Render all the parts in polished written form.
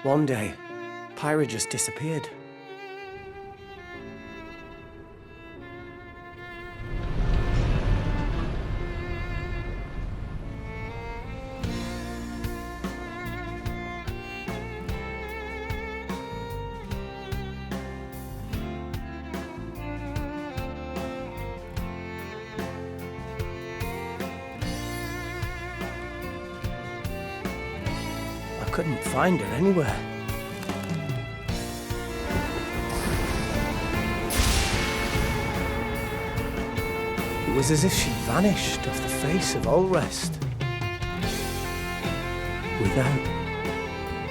One day, Pyra just disappeared. I couldn't find her anywhere. It was as if she vanished off the face of Allrest. Without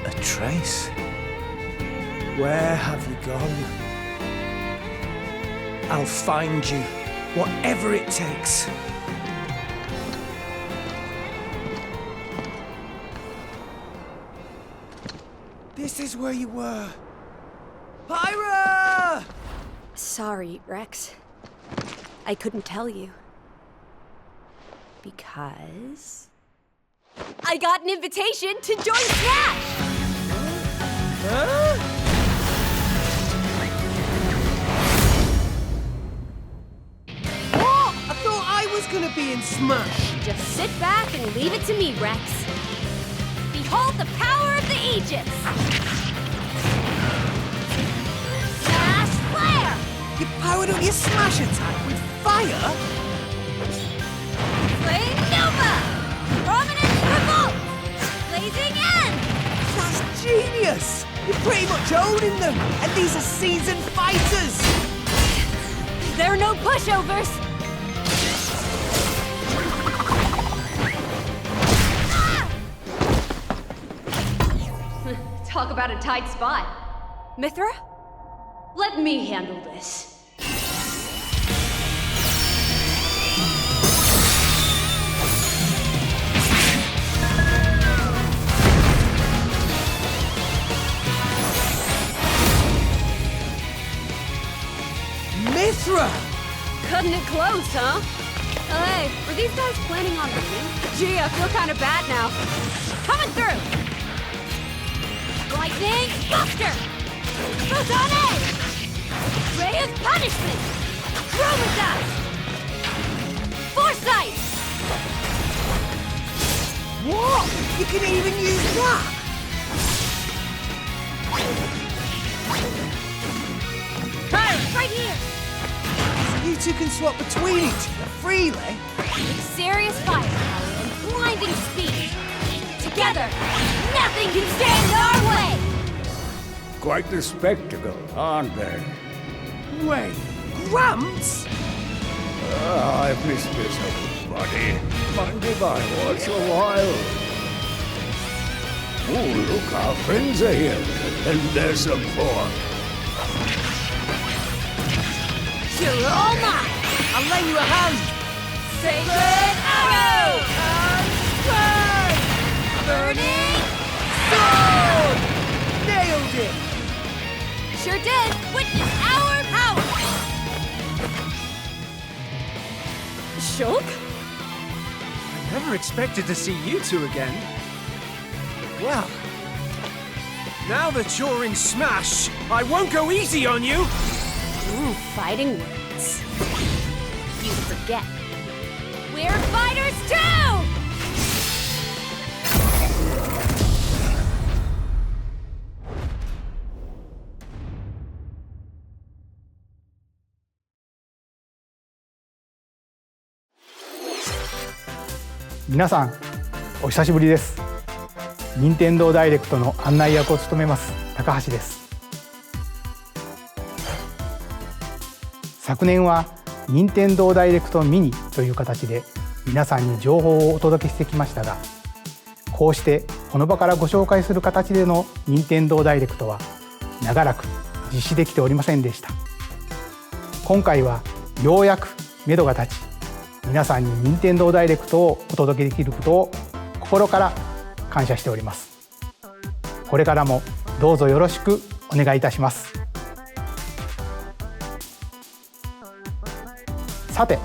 a trace. Where have you gone? I'll find you, whatever it takes. This is where you were. Pyra! Sorry, Rex. I couldn't tell you. Because... I got an invitation to join Smash! Huh? What? I thought I was gonna be in Smash. Just sit back and leave it to me, Rex. Behold the power of the Aegis! Smash Flare! You powered up your Smash attack with fire? Flame Nova! Prominence Revolt! Blazing End! That's genius! You're pretty much owning them, and these are seasoned fighters! There are no pushovers! Talk about a tight spot. Mithra? Let me handle this. Mithra! Cutting it close, huh? Oh, hey, were these guys planning on leaving? Gee, I feel kind of bad now. Coming through! Lightning Buster! Photon Edge! Ray of Punishment! Chroma Foresight! What? You can even use that? Hey! Right here! So you two can swap between each other freely? With serious firepower and blinding speed. Together, nothing can stand in our way! Quite the spectacle, aren't they? Wait, Gramps? I've missed this old buddy. Mind if I watch a while? Oh, look, our friends are here. And there's some pork. You're all mine! I'll lend you a hand! Sacred Arrow! Burning Sword! Nailed it! Sure did! Witness our power! Shulk? I never expected to see you two again. Well, now that you're in Smash, I won't go easy on you! Ooh, fighting words. You forget. We're fighters too!皆さんお久しぶりです。任天堂ダイレクトの案内役を務めます高橋です。昨年は任天堂ダイレクトミニという形で皆さんに情報をお届けしてきましたが、こうしてこの場からご紹介する形での任天堂ダイレクトは長らく実施できておりませんでした。今回はようやく目処が立ち、皆さんに任天堂ダイレクトをお届けできることを心から感謝しております。これからもどうぞよろしくお願いいたします。さて、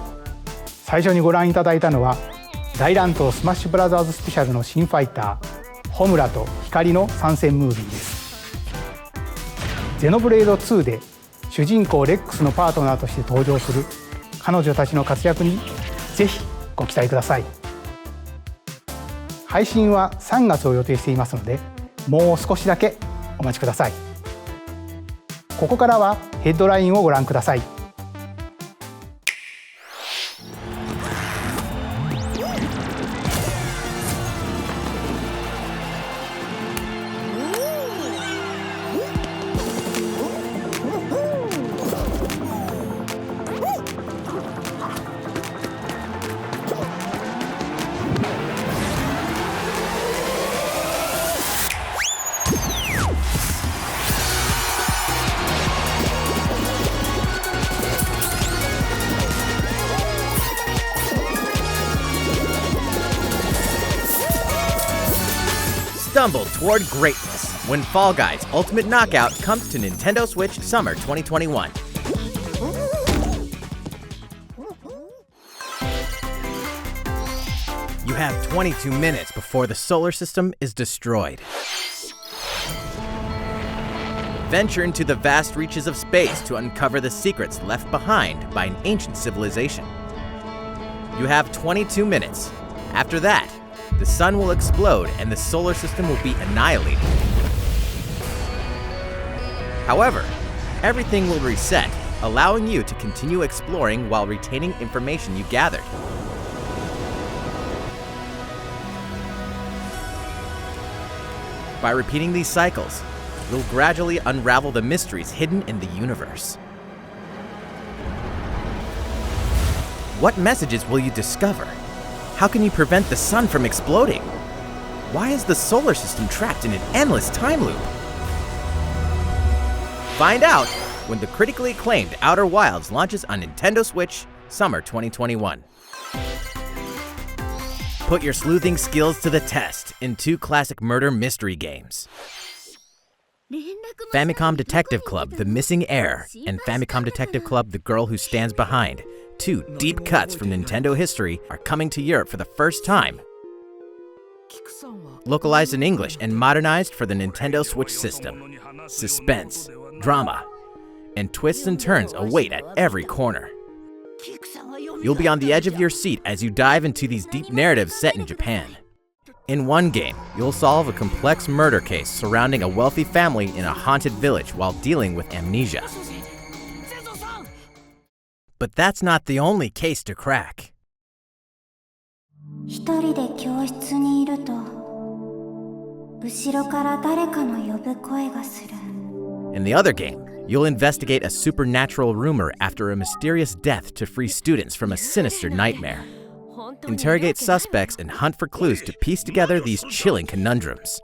最初にご覧いただいたのは大乱闘スマッシュブラザーズスペシャルの新ファイターホムラと光の参戦ムービーです。ゼノブレード2で主人公レックスのパートナーとして登場する彼女たちの活躍にぜひご期待ください。配信は3月を予定していますので、もう少しだけお待ちください。ここからはヘッドラインをご覧ください。Stumble toward greatness when Fall Guys Ultimate Knockout comes to Nintendo Switch Summer 2021. You have 22 minutes before the solar system is destroyed. Venture into the vast reaches of space to uncover the secrets left behind by an ancient civilization. You have 22 minutes. After that, the sun will explode and the solar system will be annihilated. However, everything will reset, allowing you to continue exploring while retaining information you gathered. By repeating these cycles, you'll gradually unravel the mysteries hidden in the universe. What messages will you discover? How can you prevent the sun from exploding? Why is the solar system trapped in an endless time loop? Find out when the critically acclaimed Outer Wilds launches on Nintendo Switch Summer 2021. Put your sleuthing skills to the test in 2 classic murder mystery games. Famicom Detective Club The Missing Heir and Famicom Detective Club The Girl Who Stands Behind, 2 deep cuts from Nintendo history, are coming to Europe for the first time. Localized in English and modernized for the Nintendo Switch system. Suspense, drama, and twists and turns await at every corner. You'll be on the edge of your seat as you dive into these deep narratives set in Japan. In one game, you'll solve a complex murder case surrounding a wealthy family in a haunted village while dealing with amnesia. But that's not the only case to crack. 一人で教室にいると、後ろから誰かの呼ぶ声がする。 In the other game, you'll investigate a supernatural rumor after a mysterious death to free students from a sinister nightmare. Interrogate suspects and hunt for clues to piece together these chilling conundrums.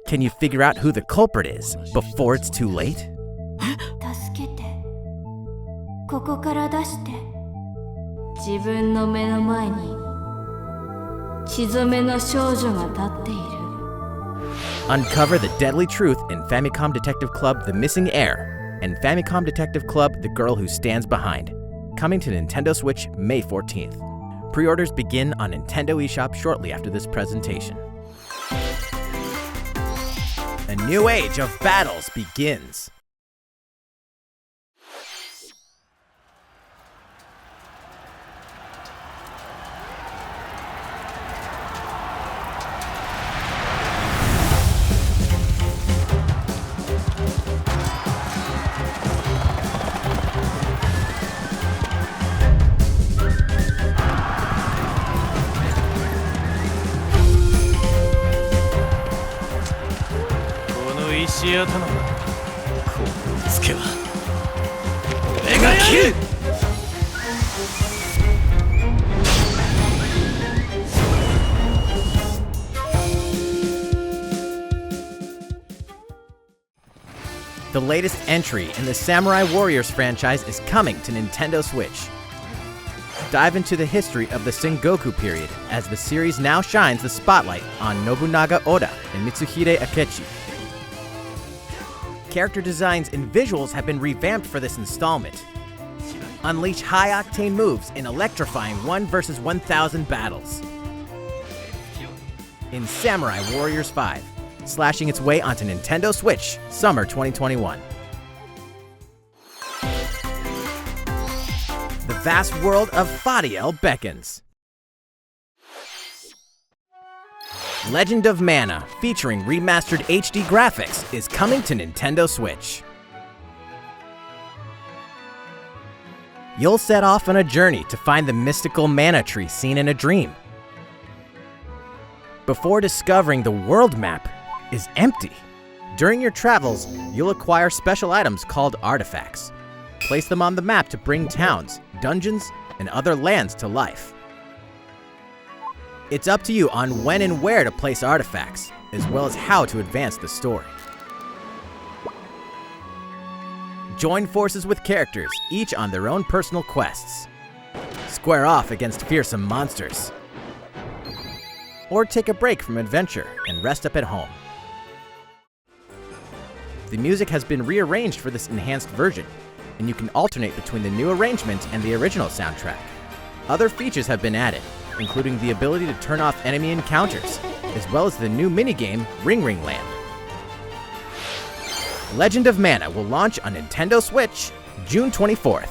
Can you figure out who the culprit is before it's too late? 助けて。ここから出して。自分の目の前に血染めの少女が立っている。 Uncover the deadly truth in Famicom Detective Club The Missing Heir and Famicom Detective Club The Girl Who Stands Behind. Coming to Nintendo Switch May 14th. Pre-orders begin on Nintendo eShop shortly after this presentation. A new age of battles begins. The latest entry in the Samurai Warriors franchise is coming to Nintendo Switch. Dive into the history of the Sengoku period as the series now shines the spotlight on Nobunaga Oda and Mitsuhide Akechi. Character designs and visuals have been revamped for this installment. Unleash high-octane moves in electrifying 1 versus 1,000 battles. In Samurai Warriors 5, slashing its way onto Nintendo Switch, summer 2021. The vast world of Fadiel beckons. Legend of Mana, featuring remastered HD graphics, is coming to Nintendo Switch. You'll set off on a journey to find the mystical mana tree seen in a dream. Before discovering the world map is empty. During your travels, you'll acquire special items called artifacts. Place them on the map to bring towns, dungeons, and other lands to life. It's up to you on when and where to place artifacts, as well as how to advance the story. Join forces with characters, each on their own personal quests. Square off against fearsome monsters. Or take a break from adventure and rest up at home. The music has been rearranged for this enhanced version, and you can alternate between the new arrangement and the original soundtrack. Other features have been added, including the ability to turn off enemy encounters, as well as the new minigame Ring Ring Land. Legend of Mana will launch on Nintendo Switch June 24th.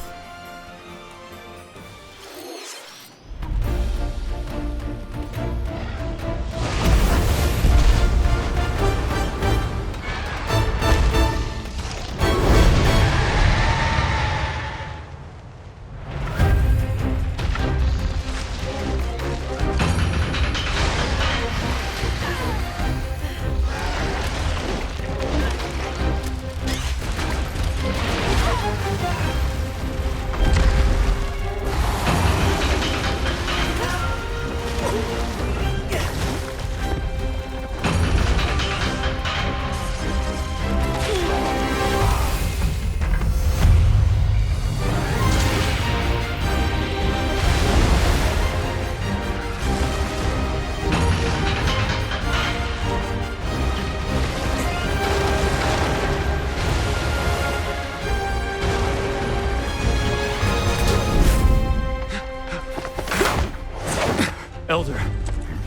Elder,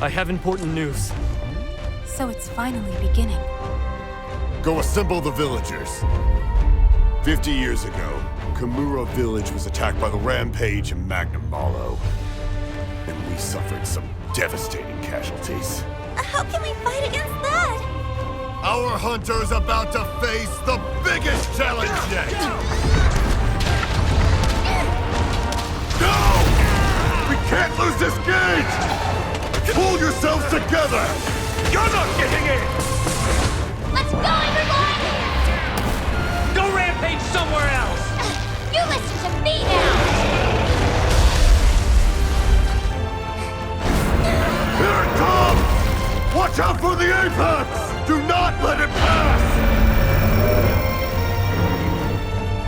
I have important news. So it's finally beginning. Go assemble the villagers. 50 years ago, Kamura village was attacked by the Rampage and Magnum Malo. And we suffered some devastating casualties. How can we fight against that? Our hunter's about to face the biggest challenge yet! No! We can't lose this gauge! Pull yourselves together! You're not getting in! Let's go, everyone! Go rampage somewhere else! You listen to me now! Here it comes! Watch out for the apex! Do not let it pass!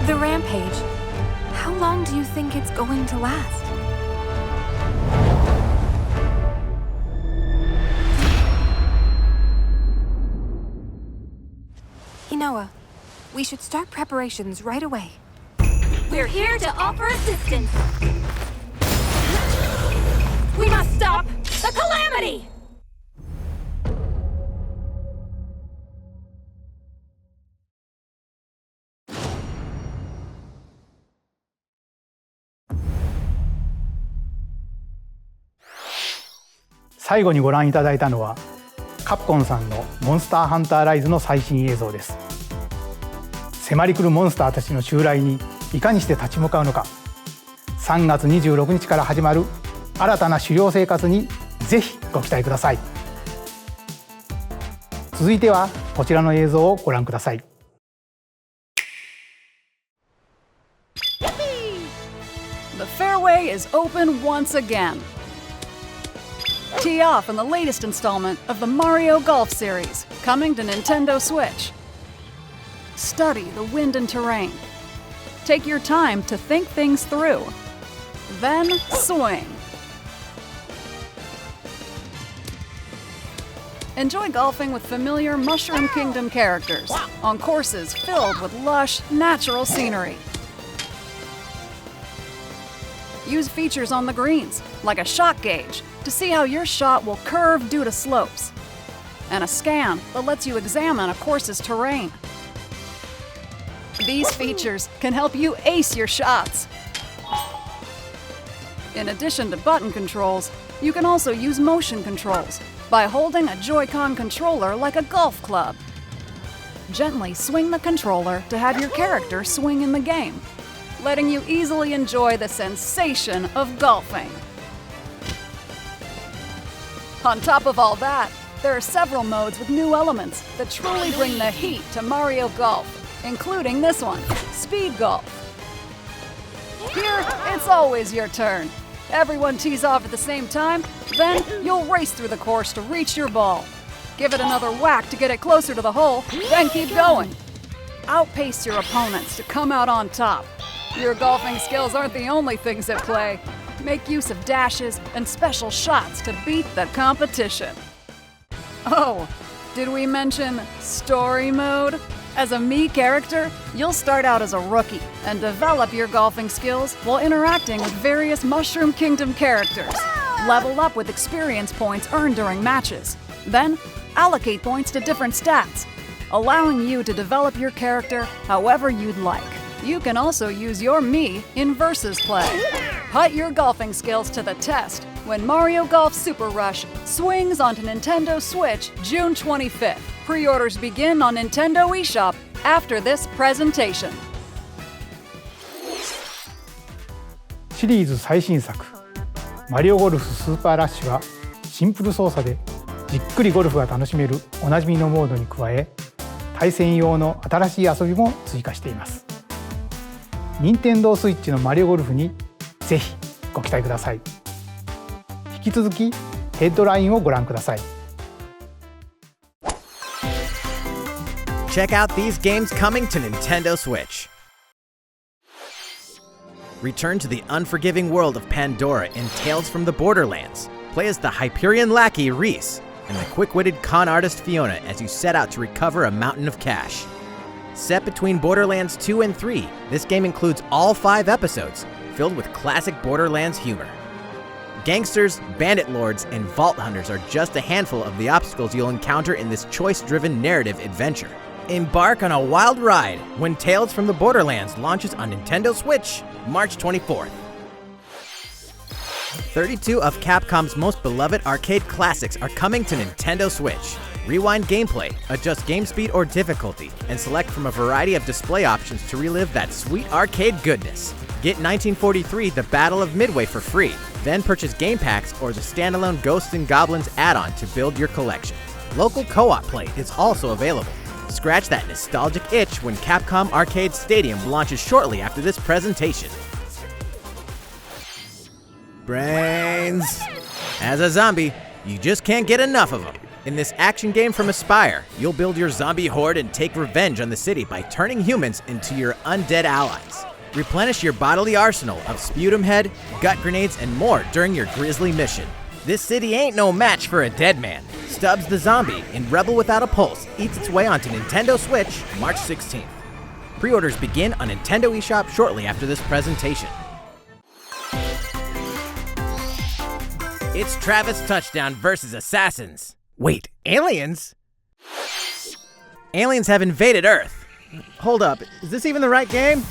The rampage. How long do you think it's going to last? Inoa, we should start preparations right away. We're here to offer assistance. We must stop the calamity!最後にご覧いただいたのはカプコンさんのモンスターハンターライズの最新映像です。迫り来るモンスターたちの襲来にいかにして立ち向かうのか、3月26日から始まる新たな狩猟生活にぜひご期待ください。続いてはこちらの映像をご覧ください。The fairway is open once again. Tee off in the latest installment of the Mario Golf series, coming to Nintendo Switch. Study the wind and terrain. Take your time to think things through. Then swing. Enjoy golfing with familiar Mushroom Kingdom characters on courses filled with lush, natural scenery. Use features on the greens, like a shot gauge, to see how your shot will curve due to slopes. and a scan that lets you examine a course's terrain. These features can help you ace your shots. In addition to button controls, you can also use motion controls by holding a Joy-Con controller like a golf club. Gently swing the controller to have your character swing in the game, letting you easily enjoy the sensation of golfing. On top of all that, there are several modes with new elements that truly bring the heat to Mario Golf, including this one, Speed Golf. Here, it's always your turn. Everyone tees off at the same time, then you'll race through the course to reach your ball. Give it another whack to get it closer to the hole, then keep going. Outpace your opponents to come out on top. Your golfing skills aren't the only things at play. Make use of dashes and special shots to beat the competition. Oh, did we mention story mode? As a Mii character, you'll start out as a rookie and develop your golfing skills while interacting with various Mushroom Kingdom characters. Level up with experience points earned during matches. Then, allocate points to different stats, allowing you to develop your character however you'd like. You can also use your Mii in versus play. Put your golfing skills to the test when Mario Golf Super Rush swings onto Nintendo Switch June 25th. Pre-orders begin on Nintendo eShop after this presentation. シリーズ最新作「マリオゴルフスーパーラッシュ」はシンプル操作でじっくりゴルフが楽しめるおなじみのモードに加え、対戦用の新しい遊びも追加しています。任天堂スイッチのマリオゴルフにぜひご期待ください。引き続きヘッドラインをご覧ください。Check out these games coming to Nintendo Switch. Return to the unforgiving world of Pandora in Tales from the Borderlands. Play as the Hyperion lackey Reese and the quick-witted con artist Fiona as you set out to recover a mountain of cash. Set between Borderlands 2 and 3, this game includes all 5 episodes, filled with classic Borderlands humor. Gangsters, bandit lords, and vault hunters are just a handful of the obstacles you'll encounter in this choice-driven narrative adventure. Embark on a wild ride when Tales from the Borderlands launches on Nintendo Switch, March 24th. 32 of Capcom's most beloved arcade classics are coming to Nintendo Switch. Rewind gameplay, adjust game speed or difficulty, and select from a variety of display options to relive that sweet arcade goodness. Get 1943 The Battle of Midway for free, then purchase game packs or the standalone Ghosts and Goblins add-on to build your collection. Local co-op play is also available. Scratch that nostalgic itch when Capcom Arcade Stadium launches shortly after this presentation. Brains! As a zombie, you just can't get enough of them. In this action game from Aspyr, you'll build your zombie horde and take revenge on the city by turning humans into your undead allies. Replenish your bodily arsenal of sputum head, gut grenades, and more during your grisly mission. This city ain't no match for a dead man. Stubbs the Zombie in Rebel Without a Pulse eats its way onto Nintendo Switch March 16th. Pre-orders begin on Nintendo eShop shortly after this presentation. It's Travis Touchdown versus Assassins. Wait, aliens? Aliens have invaded Earth. Hold up, is this even the right game?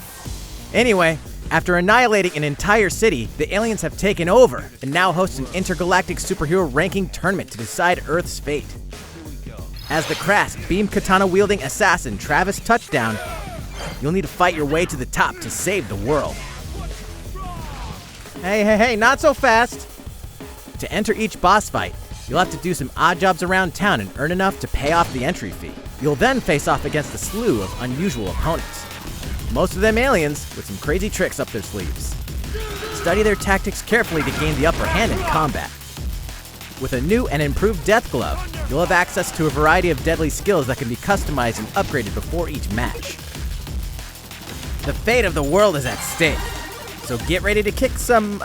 Anyway, after annihilating an entire city, the aliens have taken over and now host an intergalactic superhero ranking tournament to decide Earth's fate. As the crass, beam katana-wielding assassin Travis Touchdown, you'll need to fight your way to the top to save the world. Hey, not so fast! To enter each boss fight, you'll have to do some odd jobs around town and earn enough to pay off the entry fee. You'll then face off against a slew of unusual opponents. Most of them aliens with some crazy tricks up their sleeves. Study their tactics carefully to gain the upper hand in combat. With a new and improved Death Glove, you'll have access to a variety of deadly skills that can be customized and upgraded before each match. The fate of the world is at stake, so get ready to kick some,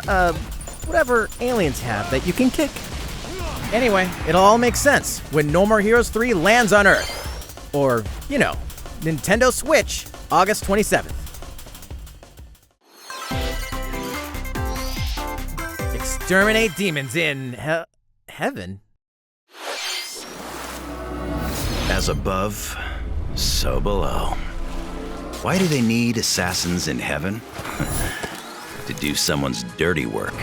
whatever aliens have that you can kick. Anyway, it'll all make sense when No More Heroes 3 lands on Earth. Or, you know, Nintendo Switch, August 27th. Exterminate demons in heaven. As above, so below. Why do they need assassins in heaven? To do someone's dirty work.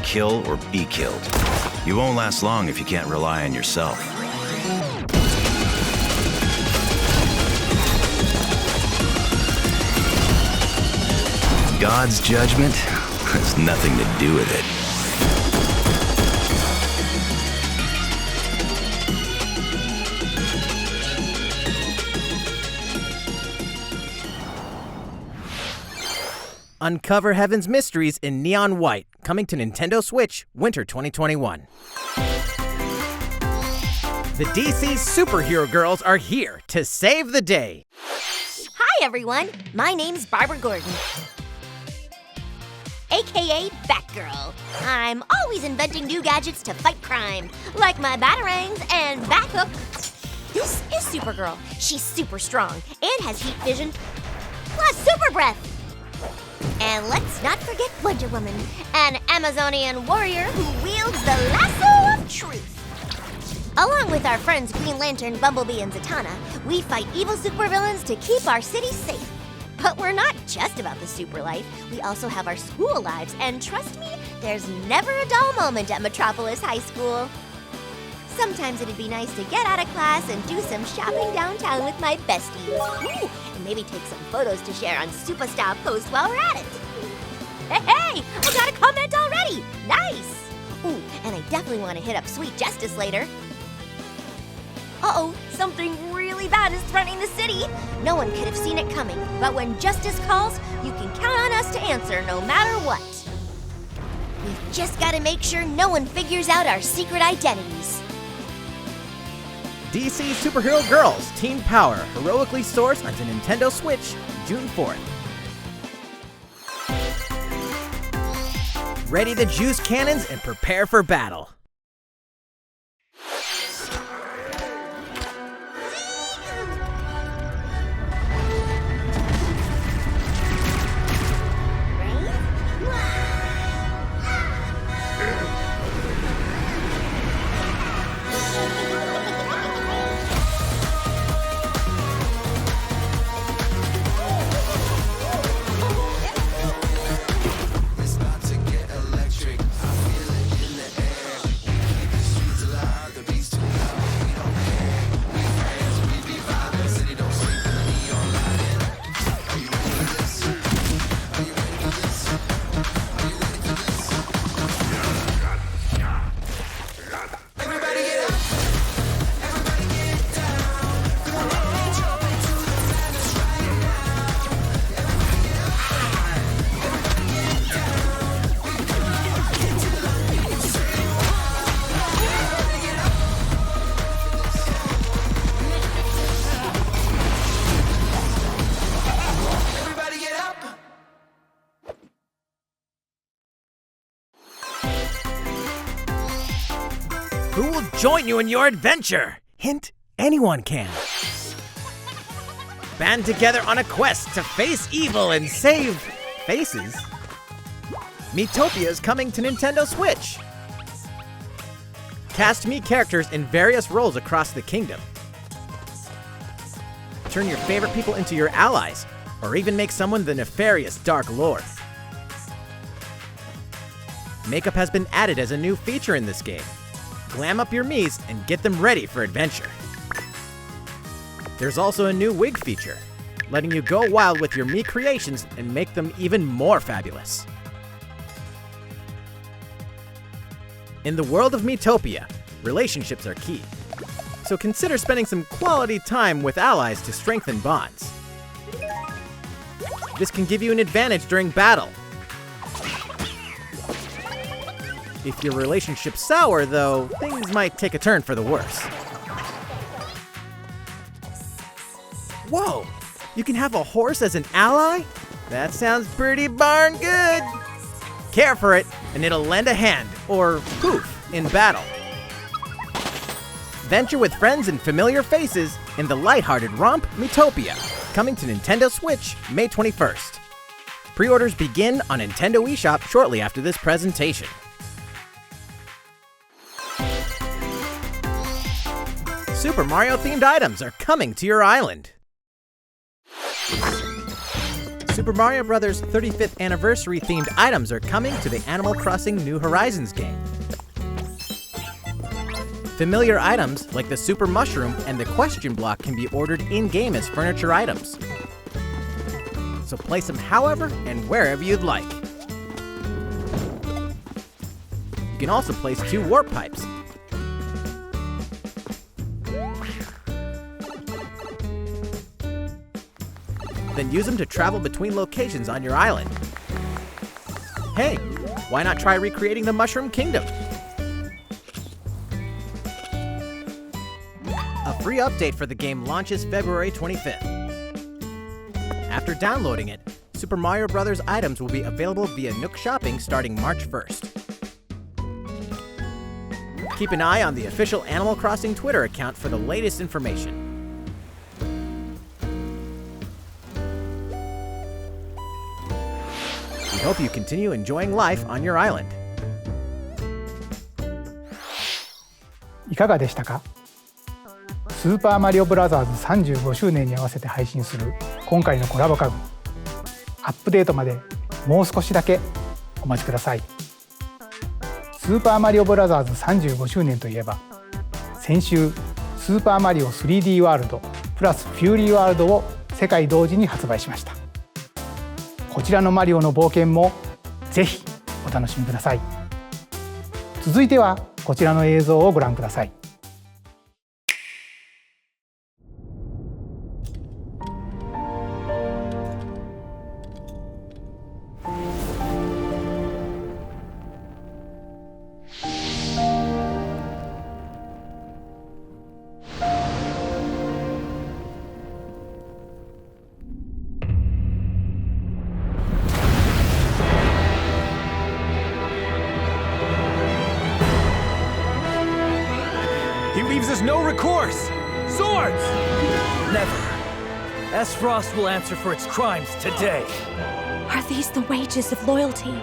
Kill or be killed. You won't last long if you can't rely on yourself. God's judgment has nothing to do with it. Uncover Heaven's mysteries in neon white, coming to Nintendo Switch, winter 2021. The DC superhero girls are here to save the day. Hi everyone, my name's Barbara Gordon, aka Batgirl. I'm always inventing new gadgets to fight crime, like my batarangs and Bathook. This is Supergirl. She's super strong and has heat vision, plus super breath. And let's not forget Wonder Woman, an Amazonian warrior who wields the lasso of truth. Along with our friends Green Lantern, Bumblebee, and Zatanna, we fight evil supervillains to keep our city safe. But we're not just about the super life, we also have our school lives, and trust me, there's never a dull moment at Metropolis High School. Sometimes it'd be nice to get out of class and do some shopping downtown with my besties. Ooh, and maybe take some photos to share on Superstar Post while we're at it. Hey, I got a comment already! Nice! Ooh, and I definitely want to hit up Sweet Justice later. Uh-oh, something really bad is threatening the city. No one could have seen it coming, but when justice calls, you can count on us to answer no matter what. We've just got to make sure no one figures out our secret identities. DC Superhero Girls Teen Power heroically soars onto Nintendo Switch June 4th. Ready to juice cannons and prepare for battle. Who will join you in your adventure? Hint, anyone can. Band together on a quest to face evil and save faces. Miitopia is coming to Nintendo Switch. Cast Mii characters in various roles across the kingdom. Turn your favorite people into your allies, or even make someone the nefarious Dark Lord. Makeup has been added as a new feature in this game. Glam up your Miis and get them ready for adventure. There's also a new wig feature, letting you go wild with your Mii creations and make them even more fabulous. In the world of Miitopia, relationships are key. So consider spending some quality time with allies to strengthen bonds. This can give you an advantage during battle. If your relationship's sour, though, things might take a turn for the worse. Whoa! You can have a horse as an ally? That sounds pretty darn good. Care for it, and it'll lend a hand, or poof, in battle. Venture with friends and familiar faces in the lighthearted romp Miitopia, coming to Nintendo Switch May 21st. Pre-orders begin on Nintendo eShop shortly after this presentation. Super Mario-themed items are coming to your island. Super Mario Bros. 35th Anniversary-themed items are coming to the Animal Crossing New Horizons game. Familiar items like the Super Mushroom and the Question Block can be ordered in-game as furniture items. So place them however and wherever you'd like. You can also place 2 warp pipes. Then use them to travel between locations on your island. Hey, why not try recreating the Mushroom Kingdom? A free update for the game launches February 25th. After downloading it, Super Mario Bros. Items will be available via Nook Shopping starting March 1st. Keep an eye on the official Animal Crossing Twitter account for the latest information. We hope you continue enjoying life on your island. いかがでしたか？スーパーマリオブラザーズ35周年に合わせて配信する今回のコラボ家具。アップデートまでもう少しだけお待ちください。スーパーマリオブラザーズ35周年といえば、先週スーパーマリオ 3D ワールドプラスフューリーワールドを世界同時に発売しました。こちらのマリオの冒険もぜひお楽しみください。続いてはこちらの映像をご覧ください。He leaves us no recourse! Swords! Never. S-Frost will answer for its crimes today. Are these the wages of loyalty?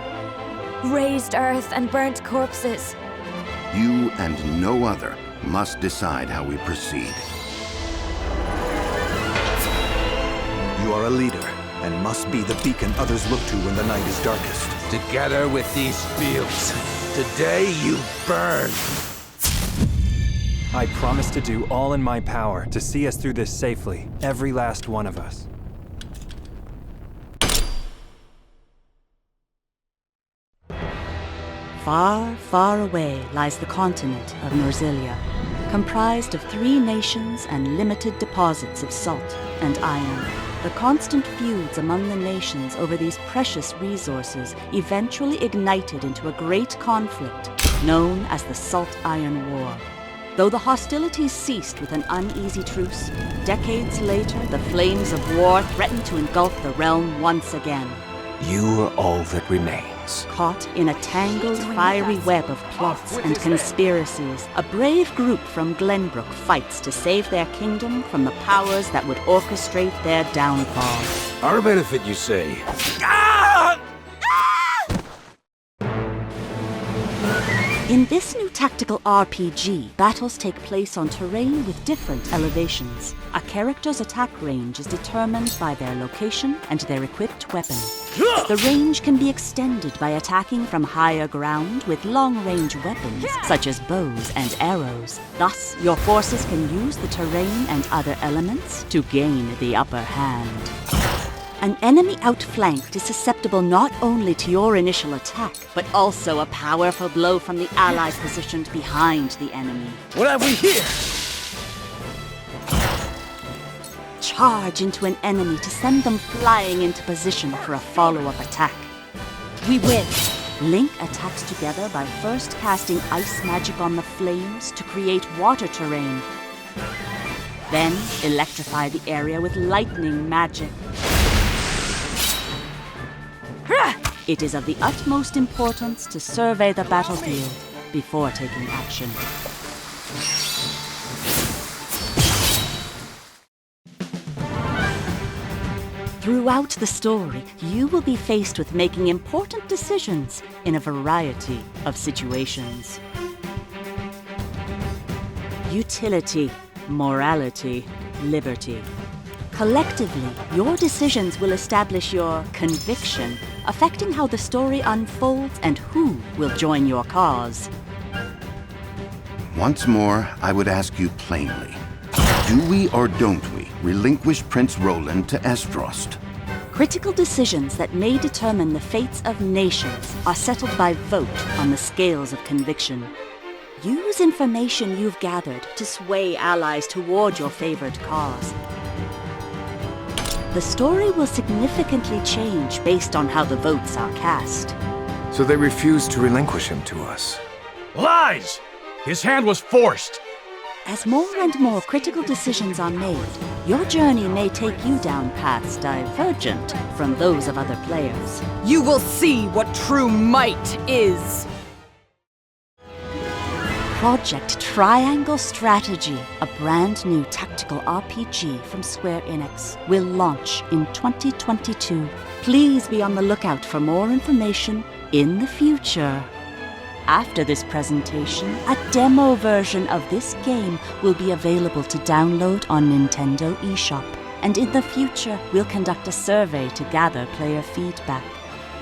Raised earth and burnt corpses. You and no other must decide how we proceed. You are a leader and must be the beacon others look to when the night is darkest. Together with these fields, today you burn. I promise to do all in my power to see us through this safely, every last one of us. Far, far away lies the continent of Norzilia, comprised of 3 nations and limited deposits of salt and iron. The constant feuds among the nations over these precious resources eventually ignited into a great conflict known as the Salt Iron War. Though the hostilities ceased with an uneasy truce, decades later the flames of war threatened to engulf the realm once again. You are all that remains. Caught in a tangled, fiery web of plots and conspiracies, a brave group from Glenbrook fights to save their kingdom from the powers that would orchestrate their downfall. Our benefit, you say? In this new tactical RPG, battles take place on terrain with different elevations. A character's attack range is determined by their location and their equipped weapon. The range can be extended by attacking from higher ground with long-range weapons, such as bows and arrows. Thus, your forces can use the terrain and other elements to gain the upper hand. An enemy outflanked is susceptible not only to your initial attack, but also a powerful blow from the ally positioned behind the enemy. What have we here? Charge into an enemy to send them flying into position for a follow-up attack. We win! Link attacks together by first casting ice magic on the flames to create water terrain. Then electrify the area with lightning magic. It is of the utmost importance to survey the battlefield before taking action. Throughout the story, you will be faced with making important decisions in a variety of situations. Utility, morality, liberty. Collectively, your decisions will establish your conviction, affecting how the story unfolds and who will join your cause. Once more, I would ask you plainly. Do we or don't we relinquish Prince Roland to Esfrost? Critical decisions that may determine the fates of nations are settled by vote on the scales of conviction. Use information you've gathered to sway allies toward your favored cause. The story will significantly change based on how the votes are cast. So they refused to relinquish him to us. Lies! His hand was forced! As more and more critical decisions are made, your journey may take you down paths divergent from those of other players. You will see what true might is. Project Triangle Strategy, a brand new tactical RPG from Square Enix, will launch in 2022. Please be on the lookout for more information in the future. After this presentation, a demo version of this game will be available to download on Nintendo eShop. And in the future, we'll conduct a survey to gather player feedback.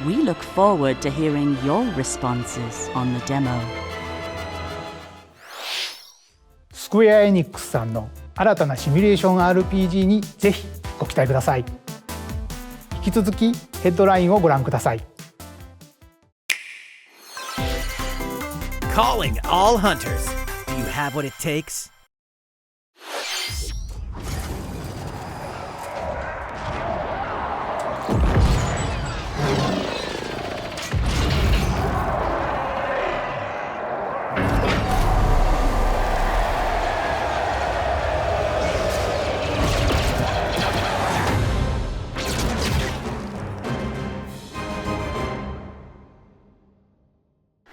We look forward to hearing your responses on the demo. スクエア・エニックスさんの新たなシミュレーション RPG にぜひご期待ください。引き続きヘッドラインをご覧ください。Calling all hunters. Do you have what it takes?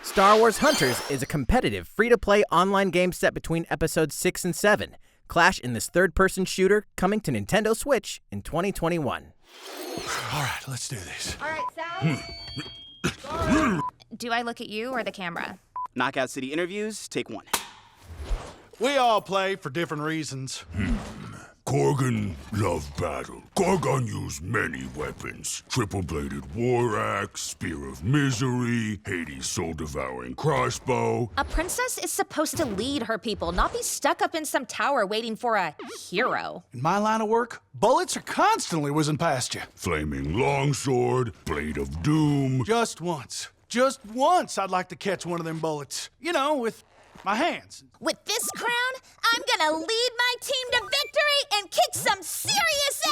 Star Wars Hunters is a competitive, free-to-play online game set between episodes 6 and 7. Clash in this third-person shooter coming to Nintendo Switch in 2021. All right, let's do this. All right, Sal. Do I look at you or the camera? Knockout City interviews, take one. We all play for different reasons. Korgan loved battle. Korgan used many weapons. Triple-bladed war axe, spear of misery, Hades' soul-devouring crossbow. A princess is supposed to lead her people, not be stuck up in some tower waiting for a hero. In my line of work, bullets are constantly whizzing past you. Flaming longsword, blade of doom. Just once I'd like to catch one of them bullets. You know, with my hands. With this crown, I'm gonna lead my team to victory and kick some serious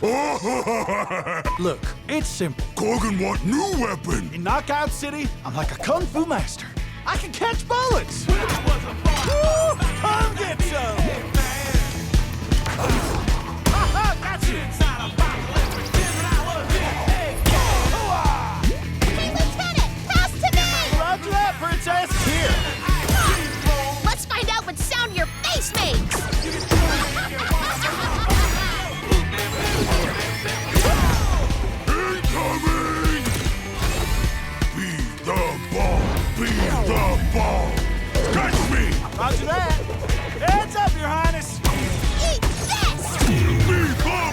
ass! Look, it's simple. Korgan want new weapon! In Knockout City, I'm like a kung fu master. I can catch bullets! Woo! Come get some! Got you! Hey, Lieutenant, pass to me! Roger that, Princess! Here! Let's find out what sound your face makes! Incoming! Be the ball! Be the ball! Catch me! Roger that! Heads up, Your Highness! Eat this! Be the ball!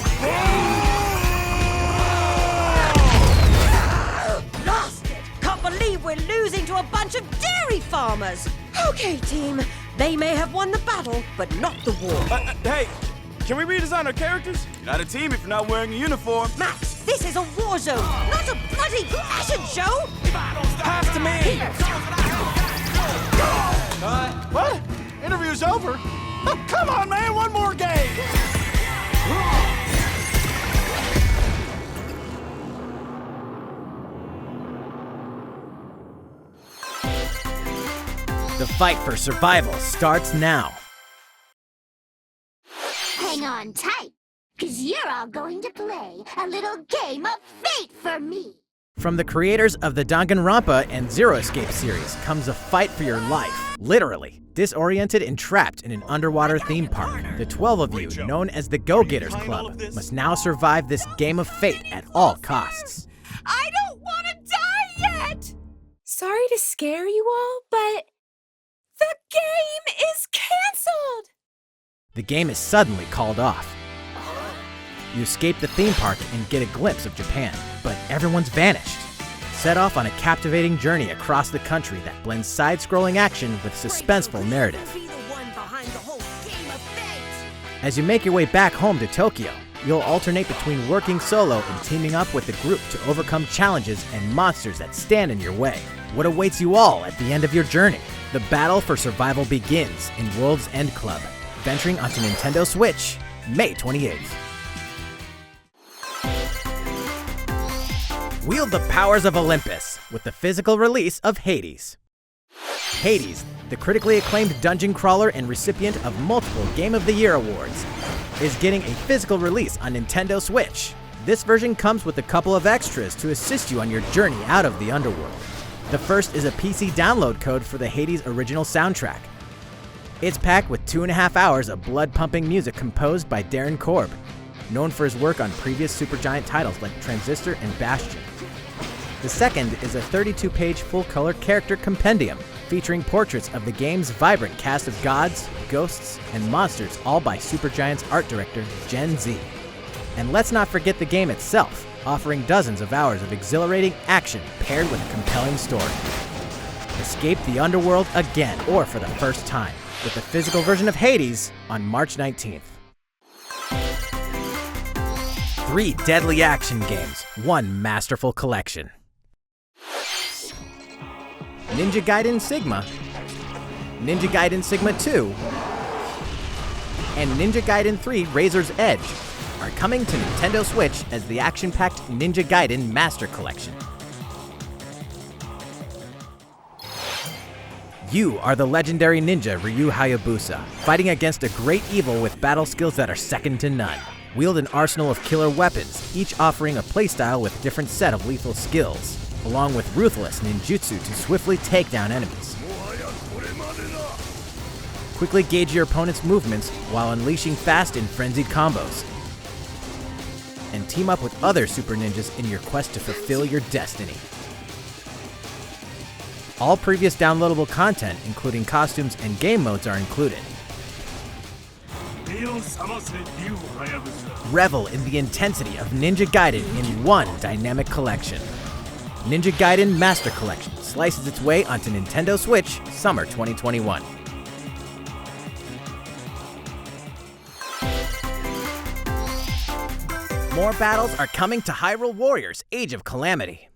Lost it! Can't believe we're losing to a bunch of dairy farmers! Okay, team. They may have won the battle, but not the war. Hey, can we redesign our characters? You're not a team if you're not wearing a uniform. Max, this is a war zone, not a bloody fashion show! Pass to me! What? Interview's over? Oh, come on, man, one more game! The fight for survival starts now. Hang on tight, 'cause you're all going to play a little game of fate for me. From the creators of the Danganronpa and Zero Escape series comes a fight for your life, literally. Disoriented and trapped in an underwater theme park, the 12 of you, known as the Go-Getters Club, must now survive this game of fate at all costs. I don't want to die yet! Sorry to scare you all, but the game is canceled! The game is suddenly called off. You escape the theme park and get a glimpse of Japan, but everyone's vanished. Set off on a captivating journey across the country that blends side-scrolling action with suspenseful narrative. As you make your way back home to Tokyo, you'll alternate between working solo and teaming up with the group to overcome challenges and monsters that stand in your way. What awaits you all at the end of your journey? The battle for survival begins in World's End Club, venturing onto Nintendo Switch, May 28th. Wield the powers of Olympus with the physical release of Hades. Hades, the critically acclaimed dungeon crawler and recipient of multiple Game of the Year awards, is getting a physical release on Nintendo Switch. This version comes with a couple of extras to assist you on your journey out of the underworld. The first is a PC download code for the Hades original soundtrack. It's packed with 2.5 hours of blood-pumping music composed by Darren Korb, known for his work on previous Supergiant titles like Transistor and Bastion. The second is a 32-page full-color character compendium featuring portraits of the game's vibrant cast of gods, ghosts, and monsters, all by Supergiant's art director, Gen Z. And let's not forget the game itself, offering dozens of hours of exhilarating action paired with a compelling story. Escape the underworld again, or for the first time, with the physical version of Hades on March 19th. 3 deadly action games, 1 masterful collection. Ninja Gaiden Sigma, Ninja Gaiden Sigma 2, and Ninja Gaiden 3 Razor's Edge are coming to Nintendo Switch as the action-packed Ninja Gaiden Master Collection. You are the legendary ninja Ryu Hayabusa, fighting against a great evil with battle skills that are second to none. Wield an arsenal of killer weapons, each offering a playstyle with a different set of lethal skills, along with ruthless ninjutsu to swiftly take down enemies. Quickly gauge your opponent's movements while unleashing fast and frenzied combos. And team up with other super ninjas in your quest to fulfill your destiny. All previous downloadable content, including costumes and game modes, are included. Revel in the intensity of Ninja Gaiden in one dynamic collection. Ninja Gaiden Master Collection slices its way onto Nintendo Switch summer 2021. More battles are coming to Hyrule Warriors: Age of Calamity.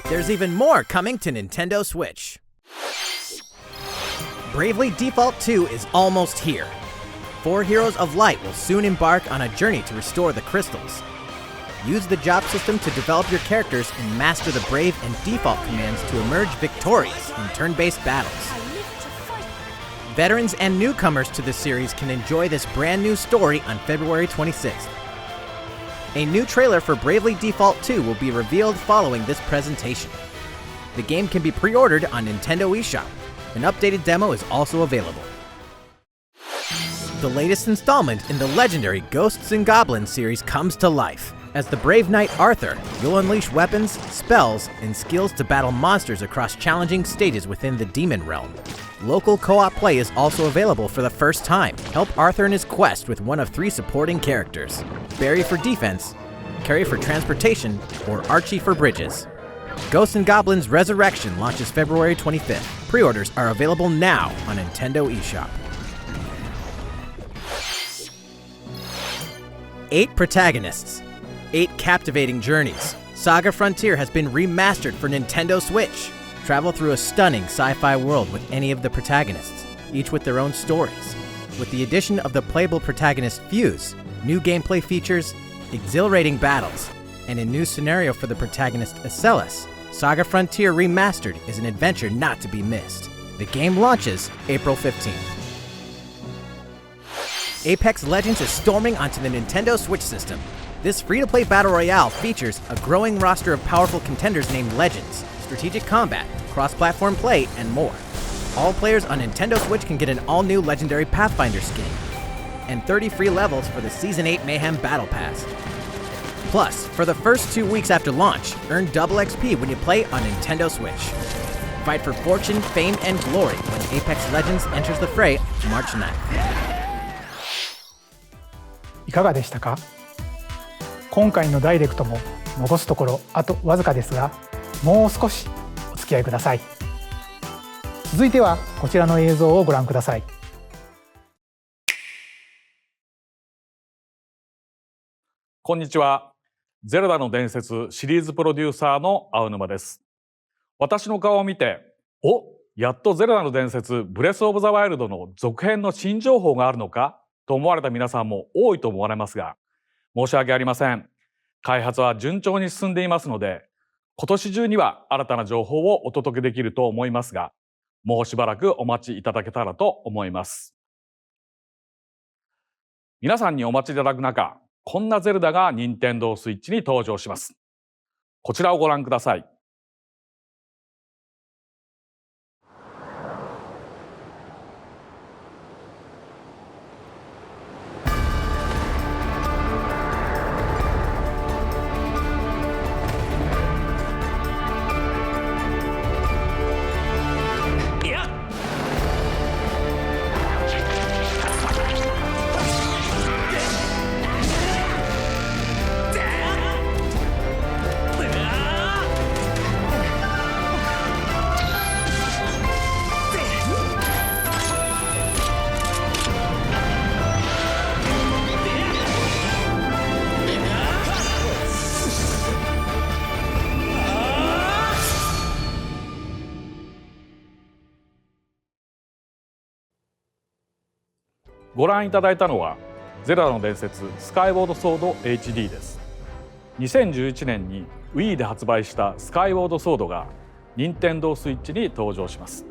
There's even more coming to Nintendo Switch. Bravely Default 2 is almost here. 4 Heroes of Light will soon embark on a journey to restore the crystals. Use the job system to develop your characters and master the Brave and Default commands to emerge victorious in turn-based battles. Veterans and newcomers to the series can enjoy this brand new story on February 26th. A new trailer for Bravely Default 2 will be revealed following this presentation. The game can be pre-ordered on Nintendo eShop. An updated demo is also available. The latest installment in the legendary Ghosts and Goblins series comes to life. As the brave knight Arthur, you'll unleash weapons, spells, and skills to battle monsters across challenging stages within the Demon Realm. Local co-op play is also available for the first time. Help Arthur in his quest with one of 3 supporting characters: Barry for defense, Carrie for transportation, or Archie for bridges. Ghosts and Goblins Resurrection launches February 25th. Pre-orders are available now on Nintendo eShop. 8 protagonists, 8 captivating journeys. SaGa Frontier has been remastered for Nintendo Switch. Travel through a stunning sci-fi world with any of the protagonists, each with their own stories. With the addition of the playable protagonist Fuse, new gameplay features, exhilarating battles, and a new scenario for the protagonist Acellus, SaGa Frontier Remastered is an adventure not to be missed. The game launches April 15th. Apex Legends is storming onto the Nintendo Switch system. This free-to-play battle royale features a growing roster of powerful contenders named Legends, strategic combat, cross-platform play, and more. All players on Nintendo Switch can get an all-new Legendary Pathfinder skin, and 30 free levels for the Season 8 Mayhem Battle Pass. Plus, for the first 2 weeks after launch, earn double XP when you play on Nintendo Switch. Fight for fortune, fame, and glory when Apex Legends enters the fray March 9th. いかがでしたか？今回のダイレクトも残すところあとわずかですが、もう少しお付き合いください。続いてはこちらの映像をご覧ください。こんにちは。ゼルダの伝説シリーズプロデューサーの青沼です。私の顔を見て、やっとゼルダの伝説ブレスオブザワイルドの続編の新情報があるのかと思われた皆さんも多いと思われますが、申し訳ありません。開発は順調に進んでいますので、今年中には新たな情報をお届けできると思いますが、もうしばらくお待ちいただけたらと思います。皆さんにお待ちいただく中、こんなゼルダが任天堂スイッチに登場します。こちらをご覧ください。ご覧いただいたのはゼルダの伝説スカイウォードソード HD です。2011年に Wii で発売したスカイウォードソードが任天堂スイッチに登場します。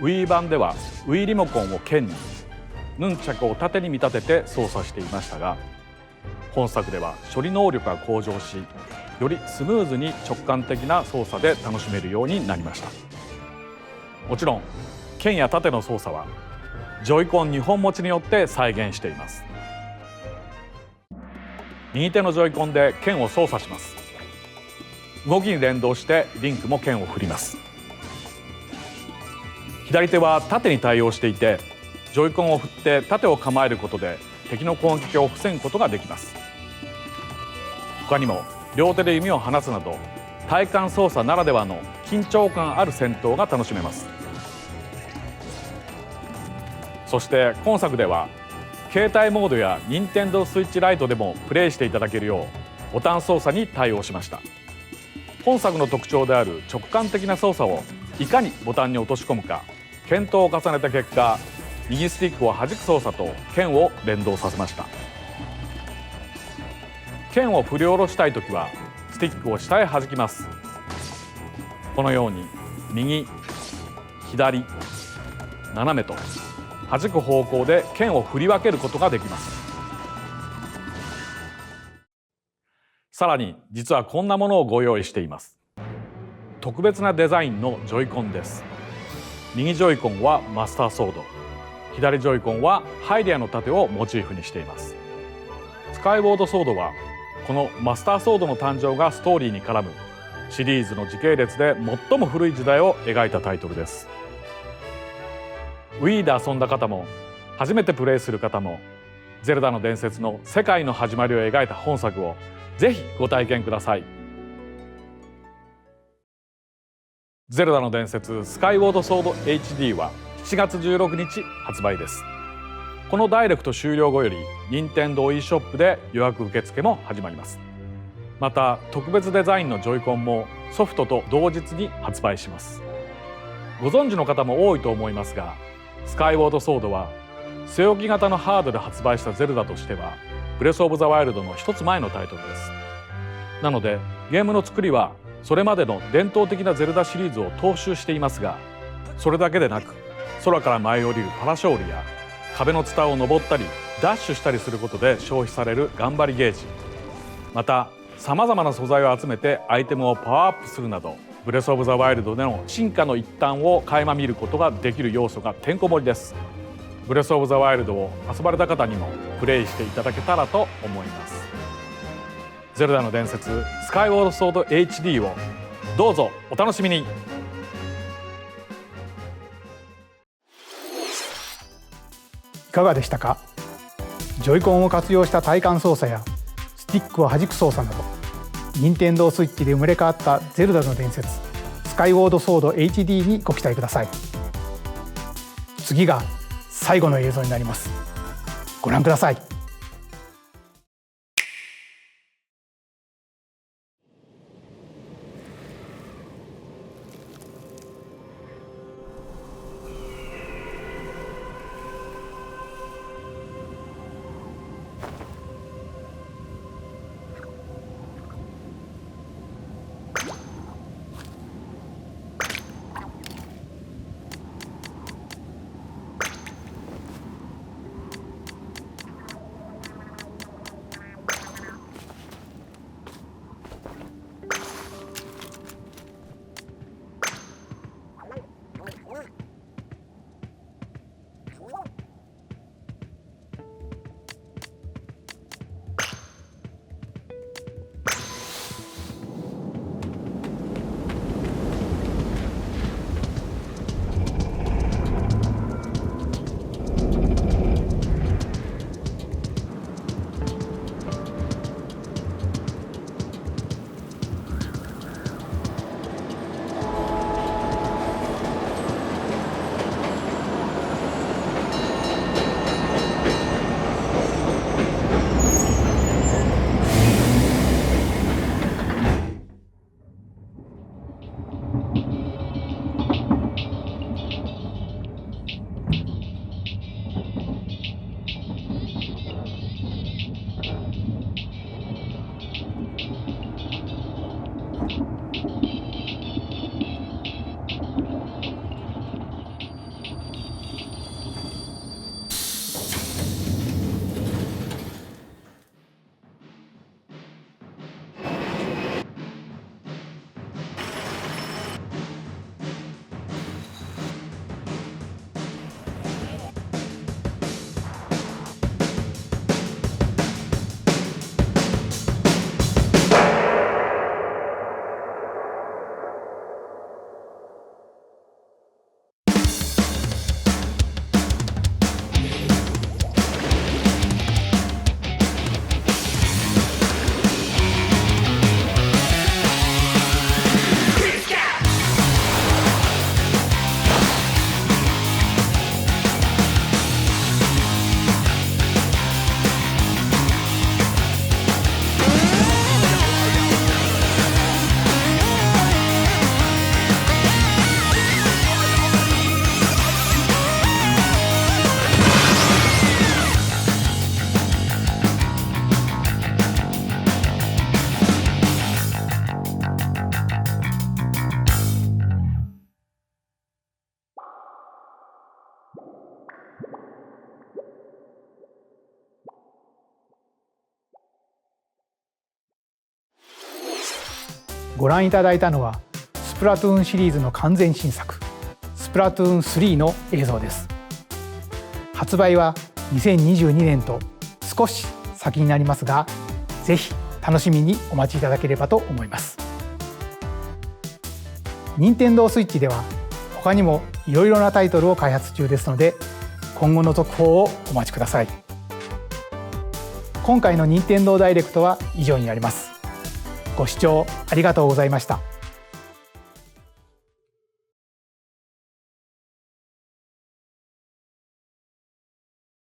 Wii 版では Wii リモコンを剣にヌンチャクを縦に見立てて操作していましたが、本作では処理能力が向上し、よりスムーズに直感的な操作で楽しめるようになりました。もちろん剣や縦の操作はジョイコン2本持ちによって再現しています。右手のジョイコンで剣を操作します。動きに連動してリンクも剣を振ります。左手は縦に対応していて、ジョイコンを振って縦を構えることで敵の攻撃を防ぐことができます。他にも両手で弓を放つなど体感操作ならではの緊張感ある戦闘が楽しめます。そして今作では携帯モードや任天堂スイッチライトでもプレイしていただけるようボタン操作に対応しました。本作の特徴である直感的な操作をいかにボタンに落とし込むか検討を重ねた結果、右スティックを弾く操作と剣を連動させました。剣を振り下ろしたいときはスティックを下へ弾きます。このように右、左、斜めと弾く方向で剣を振り分けることができます。さらに実はこんなものをご用意しています。特別なデザインのジョイコンです。右ジョイコンはマスターソード、左ジョイコンはハイデアの盾をモチーフにしています。スカイウォードソードはこのマスターソードの誕生がストーリーに絡むシリーズの時系列で最も古い時代を描いたタイトルです。Wii で遊んだ方も初めてプレイする方もゼルダの伝説の世界の始まりを描いた本作をぜひご体験ください。ゼルダの伝説スカイウォードソード HD は7月16日発売です。このダイレクト終了後より任天堂 e ショップで予約受付も始まります。また特別デザインのジョイコンもソフトと同日に発売します。ご存知の方も多いと思いますが、スカイウォードソードは据え置き型のハードで発売したゼルダとしてはブレスオブザワイルドの一つ前のタイトルです。なのでゲームの作りはそれまでの伝統的なゼルダシリーズを踏襲していますが、それだけでなく空から舞い降りるパラショールや壁のツタを登ったりダッシュしたりすることで消費される頑張りゲージ、またさまざまな素材を集めてアイテムをパワーアップするなど、ブレスオブザワイルドでの進化の一端を垣間見ることができる要素がてんこ盛りです。ブレスオブザワイルドを遊ばれた方にもプレイしていただけたらと思います。ゼルダの伝説スカイウォードソード HD をどうぞお楽しみに。いかがでしたか。ジョイコンを活用した体感操作やスティックを弾く操作など、任天堂スイッチで生まれ変わったゼルダの伝説スカイウォードソード HD にご期待ください。次が最後の映像になります。ご覧ください。ご覧いただいたのはスプラトゥーンシリーズの完全新作スプラトゥーン3の映像です。発売は2022年と少し先になりますが、ぜひ楽しみにお待ちいただければと思います。任天堂スイッチでは他にもいろいろなタイトルを開発中ですので、今後の続報をお待ちください。今回の任天堂ダイレクトは以上になります。ご視聴ありがとうございました。